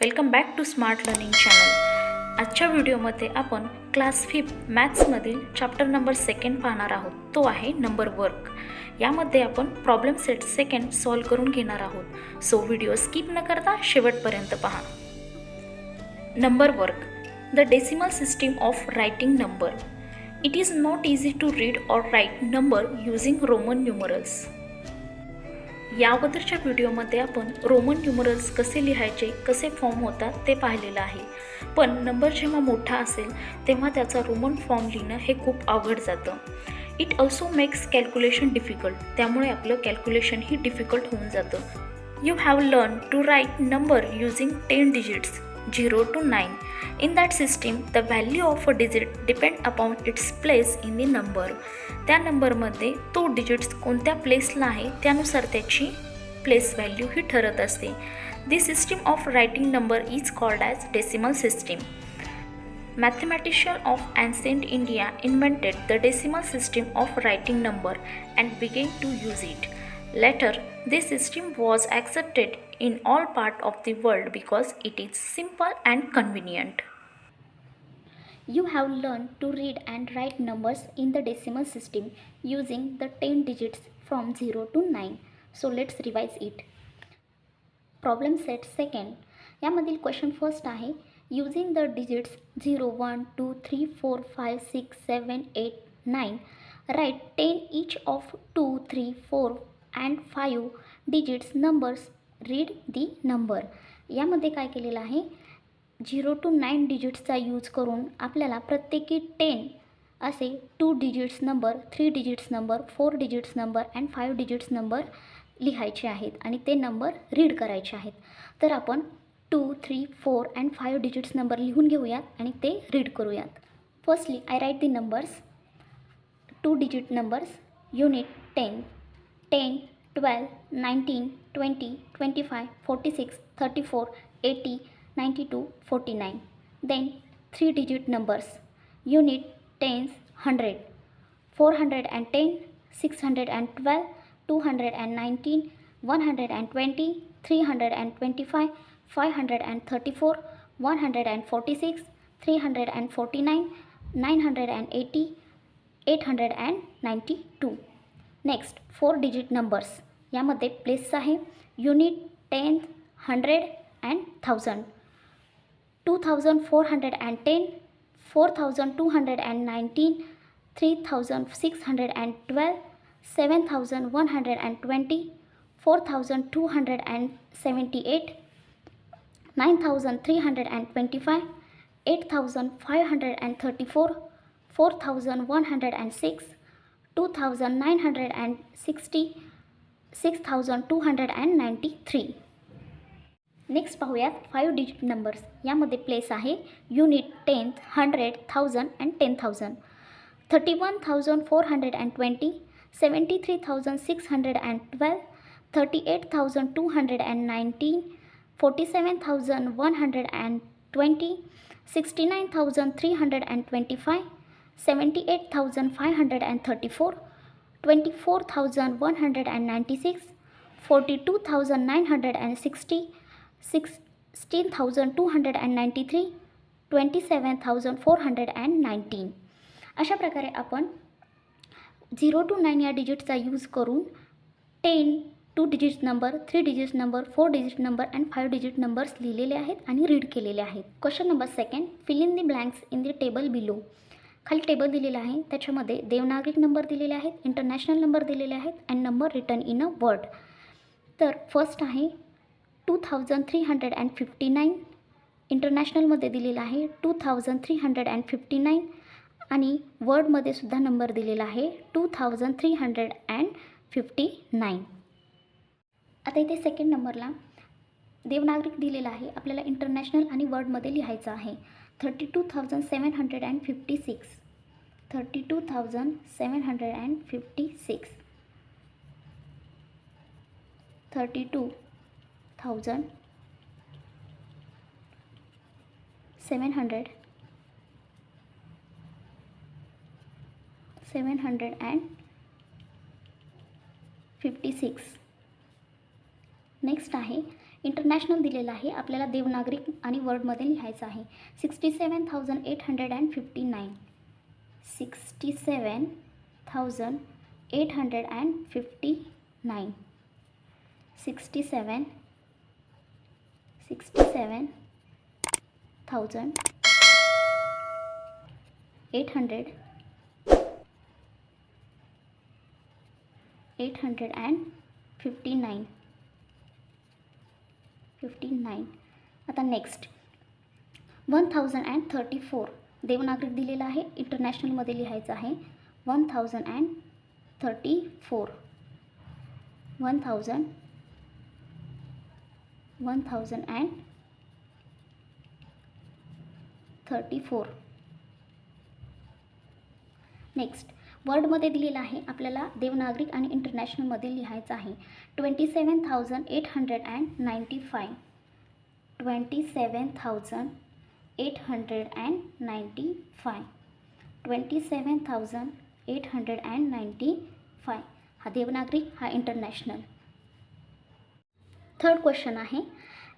Welcome back to smart learning channel. आजच्या व्हिडिओमध्ये आपण क्लास 5 मॅथ्समधील चॅप्टर नंबर 2 पाहणार आहोत. तो आहे नंबर वर्क. यामध्ये आपण प्रॉब्लेम सेट 2 सॉल्व करून घेणार आहोत. सो व्हिडिओ स्किप न करता शेवटपर्यंत पहा. Number work. The decimal system of writing number. It is not easy to read or write number using Roman numerals. या अगोदरच्या व्हिडिओमध्ये आपण रोमन न्यूमरल्स कसे लिहायचे, कसे फॉर्म होतात ते पाहिलेलं आहे. पण नंबर जेव्हा मोठा असेल तेव्हा त्याचा रोमन फॉर्म लिहिणं हे खूप अवघड जातं. It also makes calculation difficult. त्यामुळे आपलं कॅल्क्युलेशनही डिफिकल्ट होऊन जातं. You have learn to write number using 10 digits 0 to 9. In that system, the value of a digit depend upon its place in the number. त्या नंबरमध्ये तो डिजिट्स कोणत्या प्लेसला आहे त्यानुसार त्याची प्लेस व्हॅल्यू ही ठरत असते. This system of writing number is called as decimal system. Mathematician of ancient India invented the decimal system of writing number and began to use it. Later, this system was accepted in all parts of the world because it is simple and convenient. You have learned to read and write numbers in the decimal system using the 10 digits from 0 to 9. So let's revise it. Problem set 2. यामधील question first आहे. Using the digits 0, 1, 2, 3, 4, 5, 6, 7, 8, 9. Write 10 each of 2, 3, 4 and 5 digits numbers. Read the number. यामध्ये काय केलेलं आहे, 0 to 9 डिजिट्सचा use करून आपल्याला प्रत्येकी 10 असे 2 digits number, 3 digits number, 4 digits number and 5 digits number लिहायचे आहेत आणि ते नंबर रीड करायचे आहेत. तर आपण 2, 3, 4 अँड 5 डिजिट्स नंबर लिहून घेऊयात आणि ते रीड करूयात. Firstly I write the numbers. 2 digit numbers. Unit 10, 10, 12, 19, 20, 25, 46, 34, 80, 92, 49. Then 3 digit numbers. Unit 10s, 100, 410, 612, 219, 120, 325, 534, 146, 349, 980, 892. Next 4 digit numbers. यामध्ये प्लेस आहे. Unit 10, 100 and 1000. 2410, 4219, 3612, 7120, 4278, 9325, 8534, 4106, 2960, 6293. नेक्स्ट पाहूयात 5 डिजिट नंबर्स. यामध्ये प्लेस आहे. Unit 10, 100, 1000 and 10,000. 31,420, 73,612, 38,219, 47,120, 69,325, 78,534, 24,196, 42,960, 16,293, 27,419. अशा प्रकारे आपण 0 to 9 या डिजिटचा यूज करून 10, 2 digit number, 3 digit number, 4 digit number and 5 digit numbers लिहिलेले आहेत आणि रीड केलेले आहेत. Question number 2. Fill in the blanks in the table below. खाली टेबल दिलेला आहे. त्याच्यामध्ये देवनागरिक नंबर दिलेले आहेत, इंटरनॅशनल नंबर दिलेले आहेत and number return in a word. तर फर्स्ट आहे 2359. इंटरनॅशनलमध्ये दिलेला आहे 2359 आणि वर्डमध्ये सुद्धा नंबर दिलेला आहे 2359. आता इथे सेकंड नंबरला देवनागरिक दिलेला आहे. आपल्याला इंटरनॅशनल आणि वर्डमध्ये लिहायचं आहे. 32,756, 32,756, 32,756. नेक्स्ट आहे इंटरनॅशनल दिलेलं आहे, आपल्याला देवनागरी आणि वर्डमध्ये लिहायचं आहे. 67,859. 67,859. 67,859. 59. आता नेक्स्ट 1034. देवनागरिक दिलेला आहे, इंटरनॅशनलमध्ये लिहायचं आहे. 1034. 1034. नेक्स्ट वर्डमध्ये दिलेलं आहे, आपल्याला देवनागरिक आणि इंटरनॅशनलमध्ये लिहायचं आहे. 27,895. 27,895. 27,895. हा देवनागरिक, हा इंटरनॅशनल. थर्ड क्वेश्चन आहे,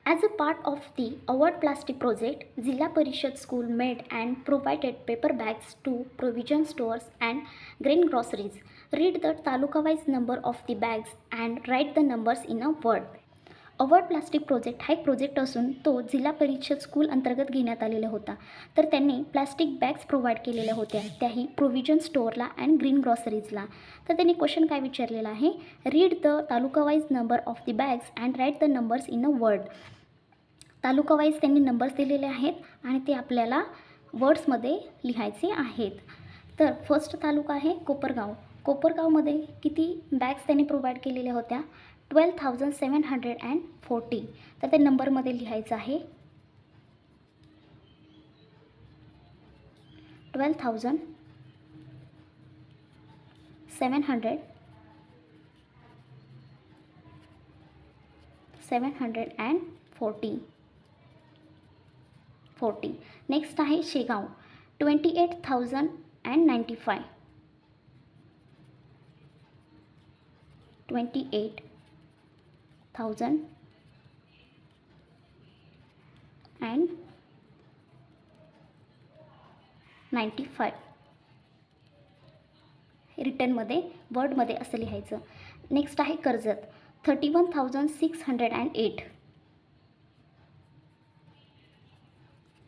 as a part of the avoid plastic project, Zilla Parishad school made and provided paper bags to provision stores and grain groceries. Read the taluka wise number of the bags and write the numbers in a word. Avoid plastic project हा एक project असून तो जिल्हा Parishad school अंतर्गत घेण्यात आलेला होता. तर त्यांनी प्लास्टिक बॅग्स प्रोव्हाइड केलेल्या होत्या, त्याही प्रोव्हिजन स्टोअरला अँड ग्रीन ग्रॉसरीजला. तर त्यांनी क्वेश्चन काय विचारलेला आहे, read the taluka wise number of the bags and write the numbers in a word. Taluka wise त्यांनी नंबर्स दिलेले आहेत आणि ते आपल्याला वर्ड्समध्ये लिहायचे आहेत. तर फर्स्ट तालुका आहे कोपरगाव. कोपरगावमध्ये किती बॅग्स त्यांनी प्रोव्हाइड केलेल्या होत्या? 12,740. तर ते नंबरमध्ये लिहायचं आहे. 12,740. नेक्स्ट आहे शेगाव. 28,095. 28,095. रिटर्नमध्ये वर्डमध्ये असं लिहायचं. नेक्स्ट आहे कर्जत. 31,608.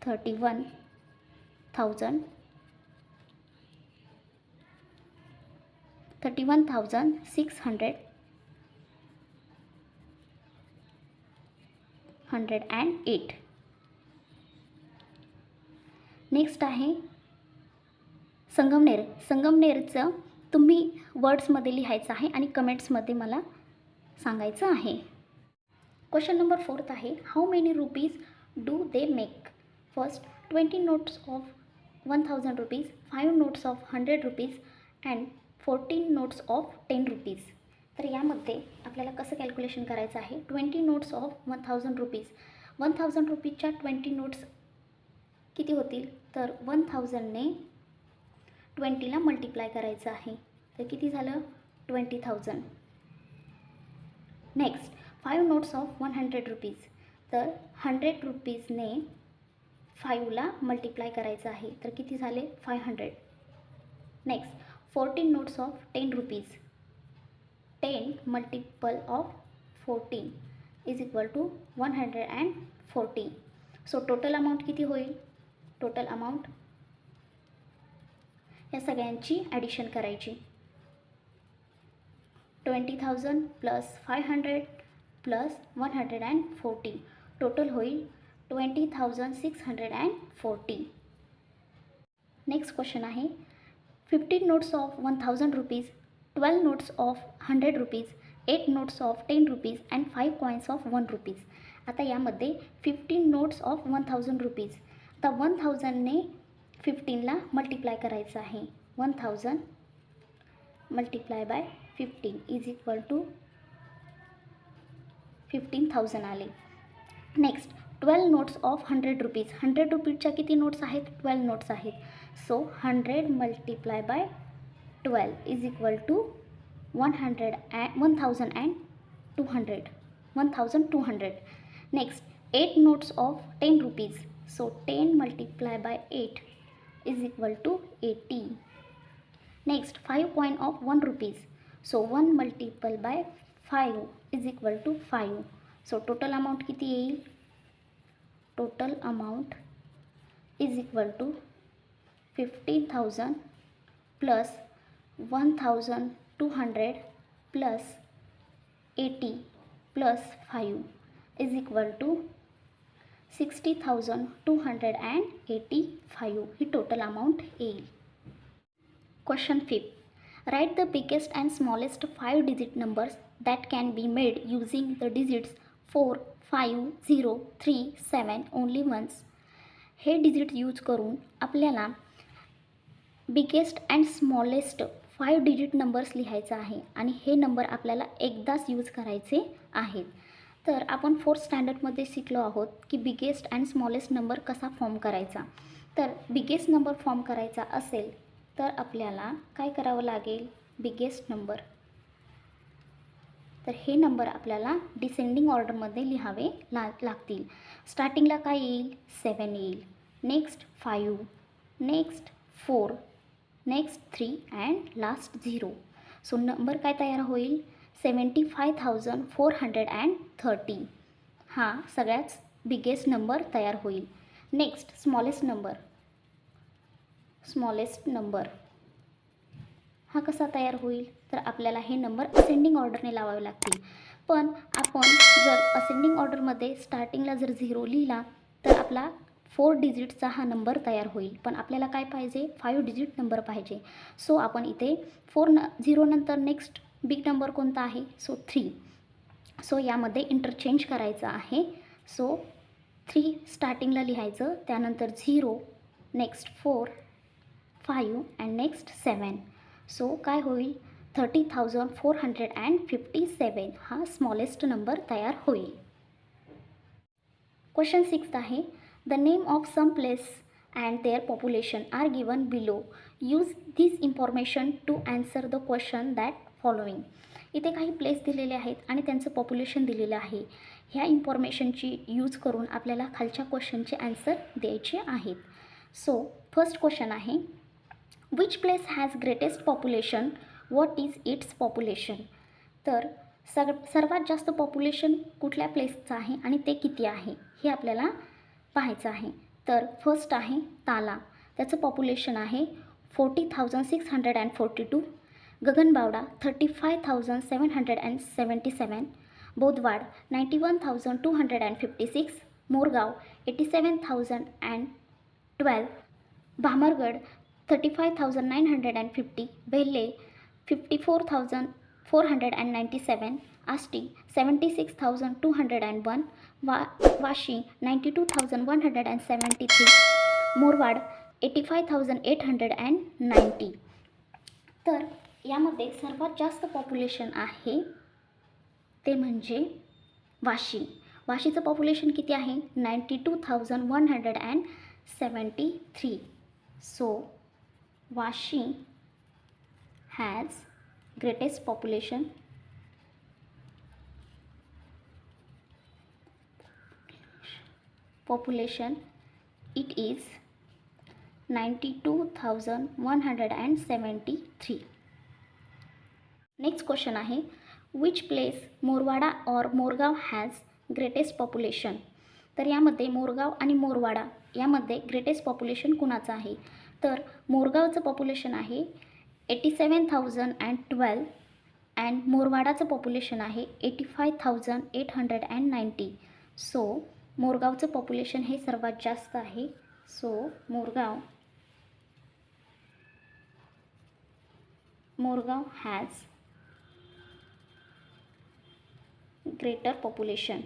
31,608. नेक्स्ट आहे संगमनेर. संगमनेरचं तुम्ही वर्ड्समध्ये लिहायचं आहे आणि कमेंट्समध्ये मला सांगायचं आहे. क्वेश्चन नंबर 4 आहे, how many rupees do they make? First 20 notes of 1,000 rupees, 5 notes of 100 rupees and 14 notes of 10 rupees. तर यामध्ये आपल्याला कसं कॅल्क्युलेशन करायचं आहे? 20 नोट्स ऑफ 1,000 रुपीज. 1,000 रुपीजच्या 20 नोट्स किती होतील? तर 1,000ने 20ला मल्टिप्लाय करायचं आहे. तर किती झालं? 20,000. Next 5 notes of 100 rupees. तर 100 रुपीजने 5ला मल्टिप्लाय करायचं आहे. तर किती झाले? 500. Next 14 notes of 10 rupees. 10 multiple of 14 is equal to 140. So total amount किती होईल? टोटल अमाऊंट या सगळ्यांची ॲडिशन करायची. 20,000 प्लस 500 प्लस 140 टोटल होईल 20,640. नेक्स्ट क्वेश्चन आहे, 15 notes of 1,000 rupees, 12 notes of 100 rupees, 8 notes of 10 rupees and 5 coins of 1 rupees. आता यामध्ये 15 notes of 1,000 rupees. आता 1,000ने 15ला मल्टिप्लाय करायचं आहे. 1,000 multiply by 15 is equal to 15,000 आले. Next 12 notes of 100 rupees. 100 रुपीजच्या किती नोट्स आहेत? 12 नोट्स आहेत. So 100 multiply by 12 is equal to 1,200. Next, 8 notes of 10 rupees. So 10 multiplied by 8 is equal to 80. Next, 5 coin of 1 rupees. So 1 multiplied by 5 is equal to 5. So total amount किती येईल? Total amount is equal to 15,000 plus 1,200 plus 80 plus 5 is equal to 60,285 he total amount येईल. Question 5. Write the biggest and smallest 5-digit numbers that can be made using the digits 4, 5, 0, 3, 7 only once. हे digit use करून आपल्याला biggest and smallest 5 digit numbers लिहायचा आहे आणि हे number आपल्याला एकदाच यूज करायचे आहेत. तर आपण 4th स्टँडर्डमध्ये शिकलो आहोत की बिगेस्ट अँड स्मॉलेस्ट नंबर कसा फॉर्म करायचा. तर बिगेस्ट नंबर फॉर्म करायचा असेल तर आपल्याला काय करावं लागेल? Biggest number. तर हे नंबर आपल्याला डिसेंडिंग ऑर्डरमध्ये लिहावे लागतील. स्टार्टिंगला काय येईल? 7 येईल. Next 5, next 4, next 3 and last 0. So number काय तयार होईल? 75,430. हा सगळ्यात बिगेस्ट नंबर तयार होईल. नेक्स्ट स्मॉलेस्ट नंबर हा कसा तयार होईल? तर आपल्याला हे नंबर असेंडिंग ऑर्डरने लावावे लागतील. पण आपण जर असेंडिंग ऑर्डरमध्ये स्टार्टिंगला जर 0 लिहिला तर आपला 4 डिजिटचा हा नंबर तयार होईल. पण आपल्याला काय पाहिजे? 5 डिजिट नंबर पाहिजे. सो आपण इथे 0 नंतर नेक्स्ट बिग नंबर कोणता आहे? सो 3. सो यामध्ये इंटरचेंज करायचं आहे. सो 3 स्टार्टिंगला लिहायचं, त्यानंतर 0, नेक्स्ट 4, 5 अँड नेक्स्ट 7. सो काय होईल? 30,457 हा स्मॉलेस्ट नंबर तयार होईल. क्वेश्चन 6 आहे. The name of some place and their population are given below. Use this information to answer the question that following. इथे काही प्लेस दिलेले आहेत आणि त्यांचं पॉप्युलेशन दिलेलं आहे. ह्या इन्फॉर्मेशनची यूज करून आपल्याला खालच्या क्वेश्चनचे आन्सर द्यायचे आहेत. सो फर्स्ट क्वेश्चन आहे, which place has greatest population? What is it's population? तर सर्वात जास्त पॉप्युलेशन कुठल्या प्लेसचं आहे आणि ते किती आहे हे आपल्याला पाहायचं आहे. तर फर्स्ट आहे ताला, त्याचं पॉप्युलेशन आहे 40,642. गगनबावडा 35,777. बोदवाड 91,256. मोरगाव 87,012. भामरगड 35,950. वेल्हे 54,497. आष्टी 76,201. वाशी 92,173. मोरवाड 85,890. तर यामध्ये सर्वात जास्त पॉप्युलेशन आहे ते म्हणजे वाशी. वाशीचं पॉप्युलेशन किती आहे? 92,173. So Vashi has greatest population. It is 92,173. Next question आहे, विच प्लेस मोरवाडा और मोरगाव हॅज ग्रेटेस्ट पॉप्युलेशन? तर यामध्ये मोरगाव आणि मोरवाडा यामध्ये ग्रेटेस्ट पॉप्युलेशन कुणाचं आहे? तर मोरगावचं पॉप्युलेशन आहे 87,012 अँड मोरवाडाचं पॉप्युलेशन आहे 85,890. सो मोरगावचं पॉप्युलेशन हे सर्वात जास्त आहे. So Morgaon has greater population.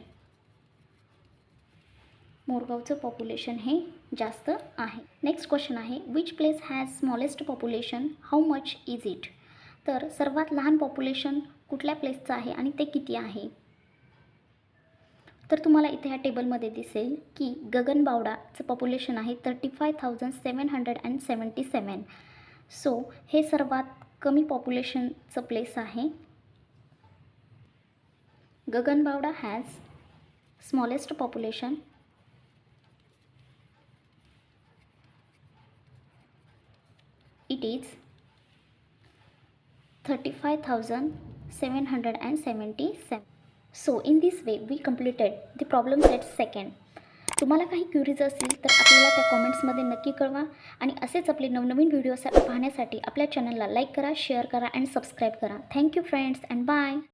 मोरगावचं पॉप्युलेशन हे जास्त आहे. नेक्स्ट क्वेश्चन आहे, which place has smallest population? How much is it? तर सर्वात लहान पॉप्युलेशन कुठल्या प्लेसचं आहे आणि ते किती आहे? तर तुम्हाला इथे ह्या टेबलमध्ये दिसेल की गगनबावडाचं पॉप्युलेशन आहे 35,777. सो हे सर्वात कमी पॉप्युलेशनचं प्लेस आहे. Gaganbawda has smallest population, it is 35,777. So in this way we completed the problem set second. तुम्हाला काही क्युरीज असतील तर आपल्याला त्या कॉमेंट्समध्ये नक्की कळवा आणि असेच आपले नवनवीन व्हिडिओ पाहण्यासाठी आपल्या चॅनलला लाईक करा, शेअर करा अँड सबस्क्राईब करा. Thank you friends and bye.